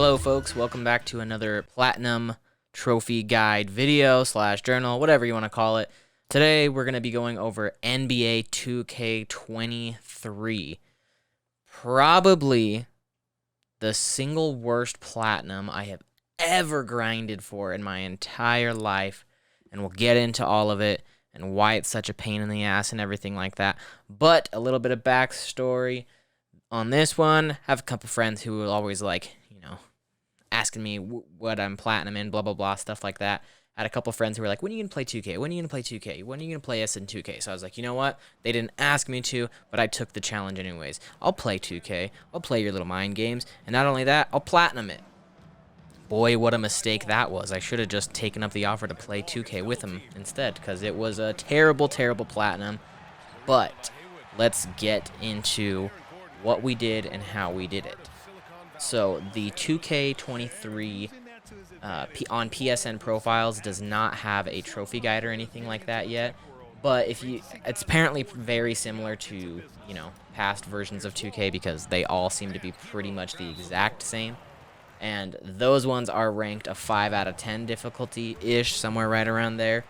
Hello folks, welcome back to another Platinum Trophy Guide video / journal, whatever you want to call it. Today we're going to be going over NBA 2K23. Probably the single worst Platinum I have ever grinded for in my entire life, and we'll get into all of it and why it's such a pain in the ass and everything like that. But a little bit of backstory on this one. I have a couple friends who will always asking me what I'm platinum in, blah, blah, blah, stuff like that. I had a couple friends who were like, when are you going to play 2K? When are you going to play 2K? When are you going to play us in 2K? So I was like, you know what? They didn't ask me to, but I took the challenge anyways. I'll play 2K. I'll play your little mind games. And not only that, I'll platinum it. Boy, what a mistake that was. I should have just taken up the offer to play 2K with him instead, because it was a terrible, terrible platinum. But let's get into what we did and how we did it. So the 2K23 on PSN profiles does not have a trophy guide or anything like that yet, but it's apparently very similar to past versions of 2K because they all seem to be pretty much the exact same, and those ones are ranked a 5 out of 10 difficulty-ish, somewhere right around there.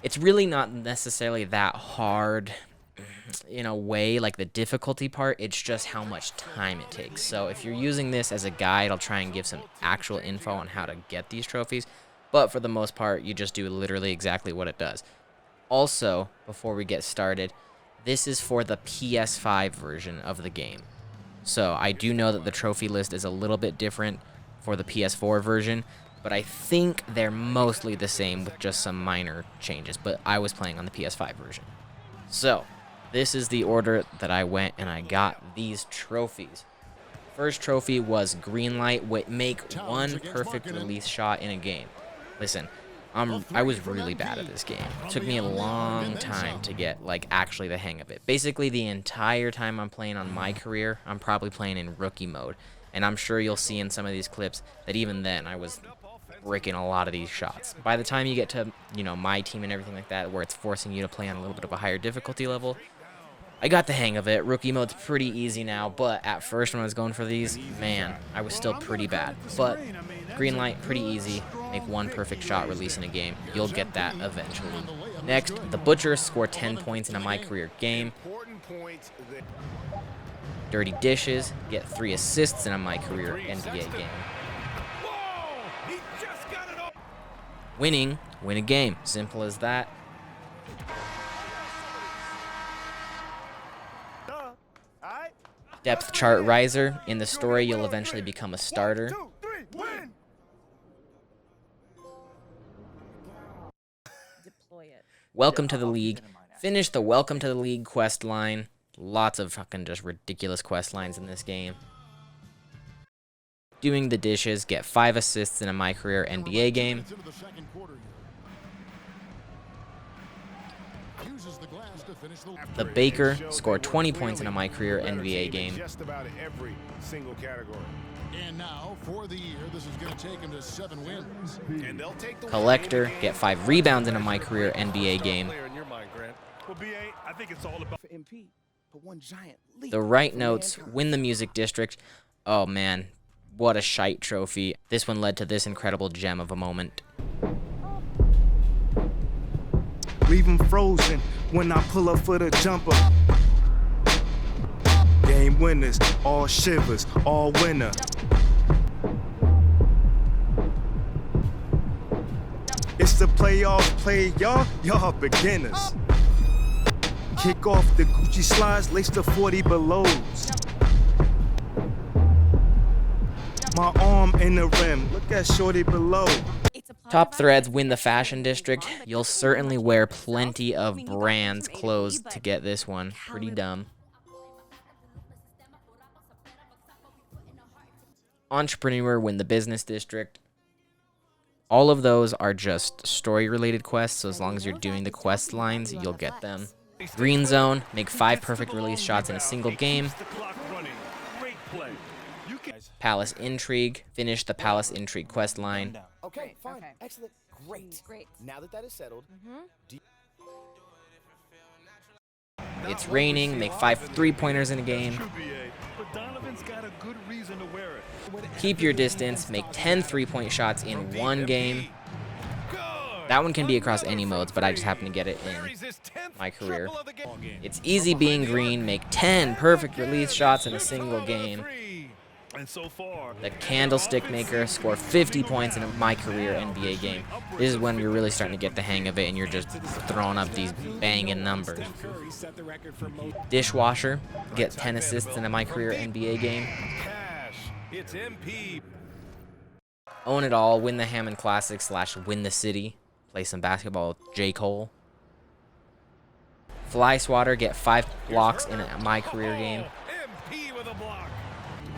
It's really not necessarily that hard in a way, like the difficulty part. It's just how much time it takes. So if you're using this as a guide, I'll try and give some actual info on how to get these trophies, but for the most part you just do literally exactly what it does. Also, before we get started, this is for the PS5 version of the game, so I do know that the trophy list is a little bit different for the PS4 version, but I think they're mostly the same with just some minor changes. But I was playing on the PS5 version. So this is the order that I went and I got these trophies. First trophy was green light, make one perfect release shot in a game. Listen, I was really bad at this game. It took me a long time to get actually the hang of it. Basically the entire time I'm playing on my career, I'm probably playing in rookie mode. And I'm sure you'll see in some of these clips that even then I was breaking a lot of these shots. By the time you get to, my team and everything like that, where it's forcing you to play on a little bit of a higher difficulty level, I got the hang of it. Rookie mode's pretty easy now, but at first when I was going for these, man, I was still pretty bad. But green light, pretty easy. Make one perfect shot release in a game. You'll get that eventually. Next, the Butcher, score 10 points in a My Career game. Dirty Dishes, get 3 assists in a My Career NBA game. Winning, win a game. Simple as that. Depth chart riser. In the story, you'll eventually become a starter. Welcome to the League. Finish the Welcome to the League quest line. Lots of fucking just ridiculous quest lines in this game. Doing the dishes. Get 5 assists in a My Career NBA game. The Baker, score 20 points in a My Career NBA game. Collector, get 5 rebounds in a My Career NBA game. The Right Notes, win the Music District. Oh man, what a shite trophy. This one led to this incredible gem of a moment. Leave them frozen when I pull up for the jumper. Game winners, all shivers, all winner. It's the playoffs, play y'all beginners. Kick off the Gucci slides, lace the 40 belows. My arm in the rim, look at shorty below. Top threads, win the Fashion District. You'll certainly wear plenty of brands clothes to get this one. Pretty dumb. Entrepreneur, win the Business District. All of those are just story-related quests, so as long as you're doing the quest lines, you'll get them. Green Zone, make 5 perfect release shots in a single game. Palace Intrigue, finish the Palace Intrigue quest line. Okay, fine. Okay. Excellent. Great. Now that is settled. It's raining, make 5 3-pointers in a game. keep your distance, make 10 3-point shots in one game. That one can be across any modes, but I just happen to get it in my career. It's easy being green, make 10 perfect release shots in a single game. The Candlestick Maker, score 50 points in my career NBA game. This is when you're really starting to get the hang of it and you're just throwing up these banging numbers. Dishwasher, get 10 assists in my career NBA game. Own It All, win the Hammond Classic / win the city. Play some basketball with J. Cole. Fly Swatter, get 5 blocks in my career game.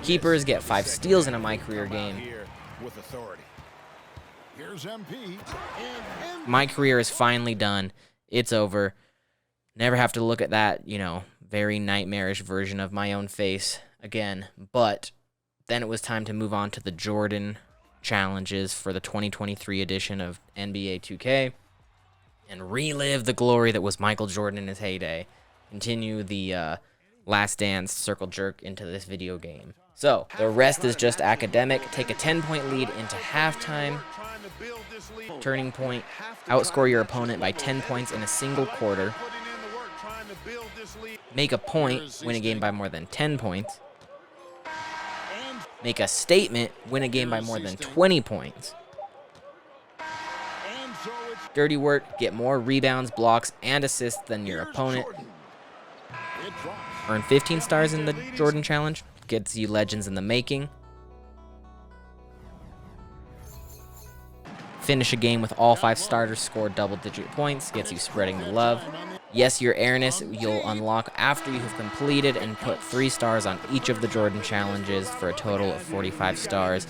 Keepers, get 5 steals in a my career game. My career is finally done. It's over. Never have to look at that, very nightmarish version of my own face again. But then it was time to move on to the Jordan challenges for the 2023 edition of NBA 2K and relive the glory that was Michael Jordan in his heyday. Continue the Last Dance circle jerk into this video game. So, the rest is just academic. Take a 10-point lead into halftime. Turning point. Outscore your opponent by 10 points in a single quarter. Make a point. Win a game by more than 10 points. Make a statement. Win a game by more than 20 points. Dirty work. Get more rebounds, blocks, and assists than your opponent. Earn 15 stars in the Jordan Challenge. Gets you legends in the making. Finish a game with all 5 starters, score double-digit points. Gets you spreading the love. Yes, your airness you'll unlock after you have completed and put 3 stars on each of the Jordan challenges for a total of 45 stars.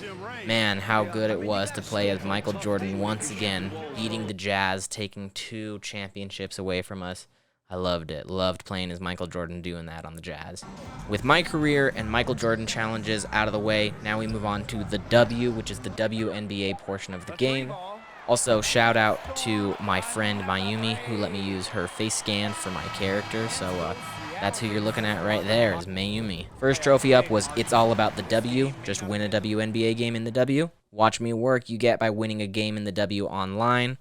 Man, how good it was to play as Michael Jordan once again, beating the Jazz, taking 2 championships away from us. I loved it. Loved playing as Michael Jordan, doing that on the Jazz. With my career and Michael Jordan challenges out of the way, now we move on to the W, which is the WNBA portion of the game. Also, shout out to my friend Mayumi, who let me use her face scan for my character. So that's who you're looking at right there, is Mayumi. First trophy up was It's All About the W. Just win a WNBA game in the W. Watch me work you get by winning a game in the W online.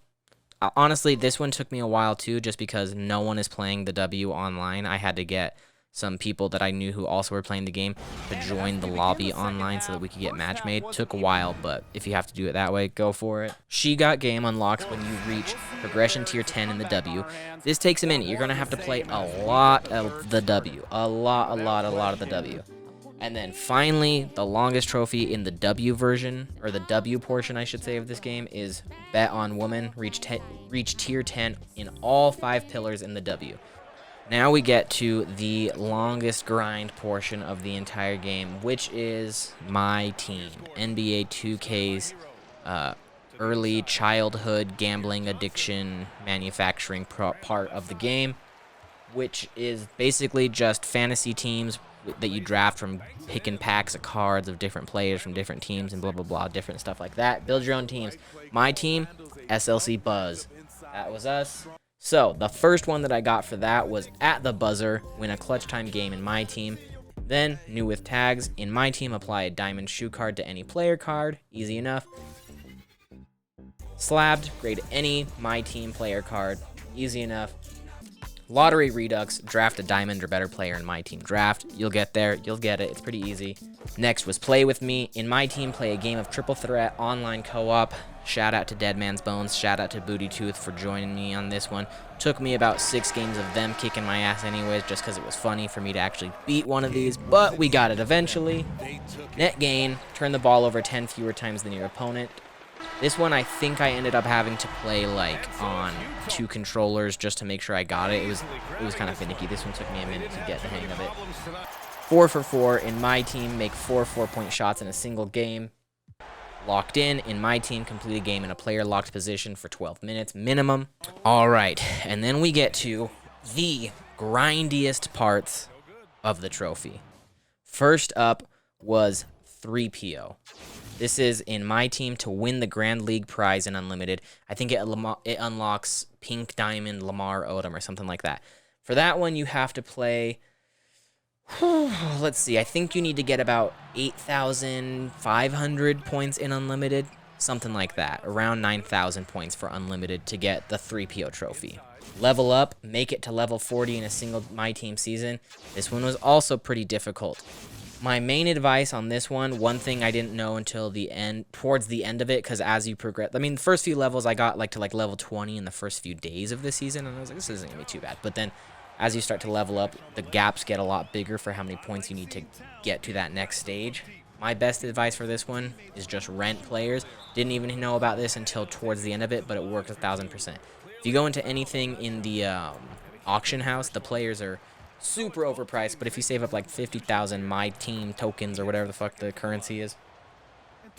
Honestly, this one took me a while too, just because no one is playing the W online. I had to get some people that I knew who also were playing the game to join the lobby online so that we could get match made. Took a while, but if you have to do it that way, go for it. She Got Game unlocks when you reach progression tier 10 in the W. This takes a minute. You're going to have to play a lot of the W. A lot of the W. And then finally, the longest trophy in the W version, or the W portion, I should say, of this game is Bet on Woman. Reach tier 10 in all 5 pillars in the W. Now we get to the longest grind portion of the entire game, which is My Team, NBA 2K's early childhood gambling addiction manufacturing part of the game, which is basically just fantasy teams that you draft from picking packs of cards of different players from different teams and blah, blah, blah, different stuff like that. Build your own teams. My team, SLC Buzz. That was us. So, the first one that I got for that was At the Buzzer, win a clutch time game in My Team. Then, new with tags, in My Team, apply a diamond shoe card to any player card. Easy enough. Slabbed, grade any My Team player card. Easy enough. Lottery Redux, draft a diamond or better player in My Team draft. You'll get there, you'll get it, it's pretty easy. Next was Play With Me. In My Team, play a game of Triple Threat online co-op. Shout out to Dead Man's Bones, shout out to Booty Tooth for joining me on this one. Took me about 6 games of them kicking my ass anyways, just because it was funny for me to actually beat one of these, but we got it eventually. Net gain, turn the ball over 10 fewer times than your opponent. This one, I think I ended up having to play like on 2 controllers just to make sure I got it. It was kind of finicky. This one took me a minute to get the hang of it. 4 for 4 in My Team, make 4 4-point shots in a single game. Locked in My Team, complete a game in a player locked position for 12 minutes minimum. All right, and then we get to the grindiest parts of the trophy. First up was 3PO. This is in My Team to win the Grand League prize in Unlimited. I think it unlocks Pink Diamond Lamar Odom or something like that. For that one, you have to play Let's see. I think you need to get about 8,500 points in Unlimited. Something like that. Around 9,000 points for Unlimited to get the 3PO trophy. Level up, make it to level 40 in a single My Team season. This one was also pretty difficult. My main advice on this one thing I didn't know until the end, towards the end of it, because as you progress, I mean, the first few levels I got to level 20 in the first few days of the season, and I was like, this isn't gonna be too bad. But then, as you start to level up, the gaps get a lot bigger for how many points you need to get to that next stage. My best advice for this one is just rent players. Didn't even know about this until towards the end of it, but it works 1,000%. If you go into anything in the auction house, the players are super overpriced, but if you save up like 50,000 My Team tokens or whatever the fuck the currency is,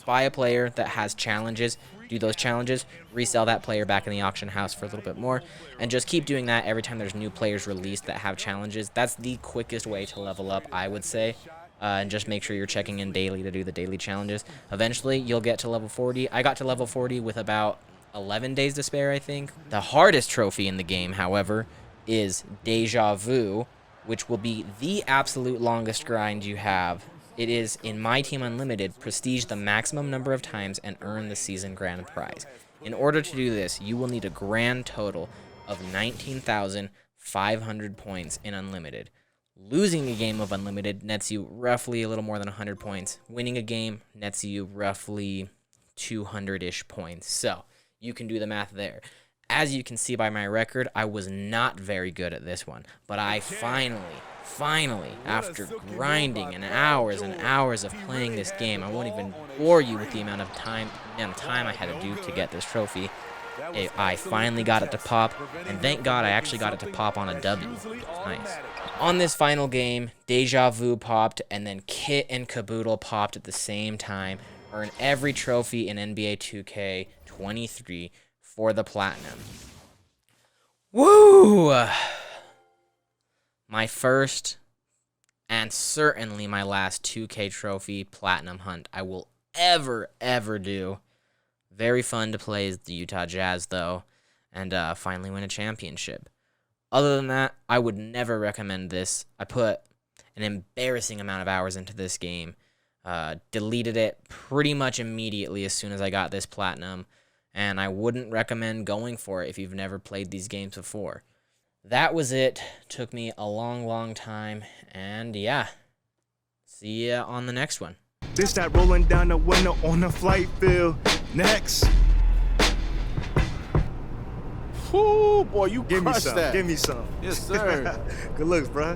buy a player that has challenges, do those challenges, resell that player back in the auction house for a little bit more, and just keep doing that every time there's new players released that have challenges. That's the quickest way to level up, I would say. And just make sure you're checking in daily to do the daily challenges. Eventually, you'll get to level 40. I got to level 40 with about 11 days to spare, I think. The hardest trophy in the game, however, is Deja Vu, which will be the absolute longest grind you have. It is, in My Team Unlimited, prestige the maximum number of times and earn the season grand prize. In order to do this, you will need a grand total of 19,500 points in Unlimited. Losing a game of Unlimited nets you roughly a little more than 100 points. Winning a game nets you roughly 200-ish points. So, you can do the math there. As you can see by my record, I was not very good at this one. But I finally, after grinding and hours of playing this game, I won't even bore you with the amount of time I had to do to get this trophy. I finally got it to pop, and thank God I actually got it to pop on a W. Nice. On this final game, Deja Vu popped, and then Kit and Caboodle popped at the same time. Earn every trophy in NBA 2K23 for the Platinum. Woo! My first, and certainly my last 2K trophy Platinum hunt I will ever do. Very fun to play as the Utah Jazz, though, and finally win a championship. Other than that, I would never recommend this. I put an embarrassing amount of hours into this game. Deleted it pretty much immediately as soon as I got this Platinum, and I wouldn't recommend going for it if you've never played these games before. That was it. Took me a long time, and yeah. See ya on the next one. This that rolling down the window on the flight field. Next. Ooh, boy, you Give me crushed some. that. Give me some. Yes, sir. Good looks, bruh.